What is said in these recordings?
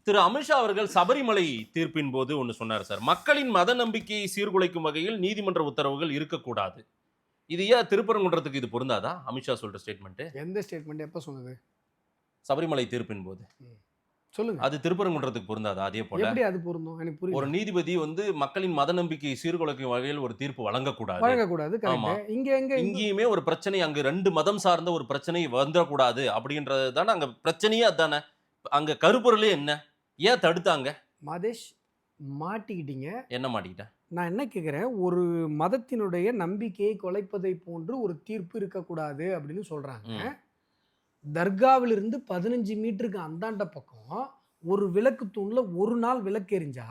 திரு அமித்ஷா அவர்கள் சபரிமலை தீர்ப்பின் போது ஒன்று சொன்னார் சார். மக்களின் மத நம்பிக்கையை சீர்குலைக்கும் வகையில் நீதிமன்ற உத்தரவுகள் இருக்கக்கூடாது. இது ஏன் திருப்பரங்குன்றத்துக்கு இது பொருந்தாதா? அமித்ஷா சொல்ற ஸ்டேட்மெண்ட். எந்த ஸ்டேட்மெண்ட் எப்போ சொன்னது? சபரிமலை தீர்ப்பின் போது. சொல்லுங்க. அது திருப்பரங்குன்றத்துக்கு பொருந்தாதா? அதே போல எப்படி அது பொருந்தும்? எனக்கு புரியல. ஒரு நீதிபதி மக்களின் மத நம்பிக்கையை சீர்குலைக்கும் வகையில் ஒரு தீர்ப்பு வழங்கக்கூடாது. ஆமா. இங்க எங்க இங்கேயுமே ஒரு பிரச்சனை, அங்க 2 மதம் சார்ந்த ஒரு பிரச்சனை வந்துடக்கூடாது அப்படின்றது தானே அங்க பிரச்சனையே. அதானே அங்க கருப்பொருளே என்ன? ஏன் தடுத்தாங்க? மாதேஷ் மாட்டிக்கிட்டீங்க. என்ன மாட்டிக்கிட்டேன்? நான் என்ன கேட்குறேன், ஒரு மதத்தினுடைய நம்பிக்கையை குலைப்பதை போன்று ஒரு தீர்ப்பு இருக்கக்கூடாது அப்படின்னு சொல்றாங்க. தர்காவிலிருந்து 15 மீட்டருக்கு அந்தாண்ட பக்கம் ஒரு விளக்கு தூண்ல ஒரு நாள் விளக்கு எரிஞ்சா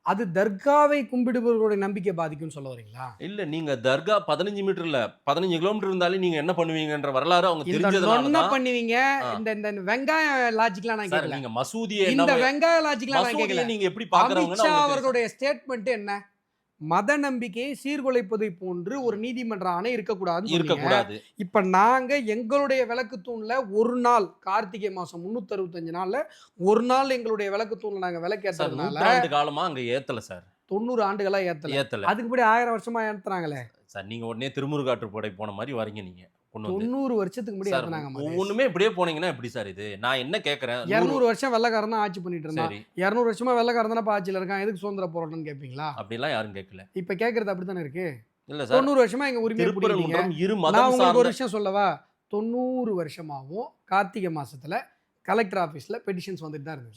அது தர்காவை கும்பிடுபவர்களுடைய நம்பிக்கை பாதிக்கும்னு சொல்ல வரீங்களா? இல்ல, நீங்க தர்கா 15 மீட்டர்ல 15 கிலோமீட்டர் இருந்தாலே நீங்க என்ன பண்ணுவீங்கன்ற வரலாறு அவங்க தெரிஞ்சதுனால என்ன பண்ணுவீங்க? இந்த வெங்காய லாஜிக்லாம் நான் கேட்கல. நீங்க மசூதியை இந்த வெங்காய லாஜிக்லாம் நான் கேட்கல. நீங்க எப்படி பாக்குறவங்கன்னு அமித்ஷா அவர்களுடைய ஸ்டேட்மெண்ட் என்ன? மத நம்பிக்கையை சீர்குலைப்பதை போன்று ஒரு நீதிமன்ற ஆணை இருக்கக்கூடாது. இப்ப நாங்க எங்களுடைய விளக்கு தூண்ல ஒரு நாள் கார்த்திகை மாசம் 365 நாள்ல ஒரு நாள் எங்களுடைய விளக்கு தூண்ல நாங்க விளக்கு ஏற்றதுனால காலமா அங்க ஏத்தல சார். 90 ஆண்டுகளா ஏத்தல. அதுக்கு முன்னாடி 1000 வருஷமா ஏத்துறாங்களே சார். நீங்க உடனே திருமுருகாற்று படை போன மாதிரி வரீங்க. நீங்க 90 வருஷத்துக்கு முன்னாடி ஏத்துனாங்க. ஒண்ணுமே இப்படியே போனீங்கன்னா எப்படி சார் இது? நான் என்ன கேக்குறேன், 200 வருஷம் வெள்ளக்காரன் தான் ஆட்சி பண்ணிட்டு இருந்தான். 200 வருஷமா வெள்ளக்காரன் தானே ஆட்சியில இருக்கான். எதுக்கு சுதந்திர போராட்டம்னு கேட்பீங்களா? அப்படிலாம் யாரும் கேட்கல. இப்ப கேக்குறது அப்படித்தானே இருக்கு. இல்ல சார், 90 வருஷமா எங்க உரிமையை பிடிக்கிறீங்க. நான் உங்களுக்கு ஒரு விஷயம் சொல்லவா? 90 வருஷமாவும் கார்த்திகை மாசத்துல கலெக்டர் ஆபீஸ்ல பெட்டிஷன்ஸ் வந்துட்டு தான் இருந்துச்சு.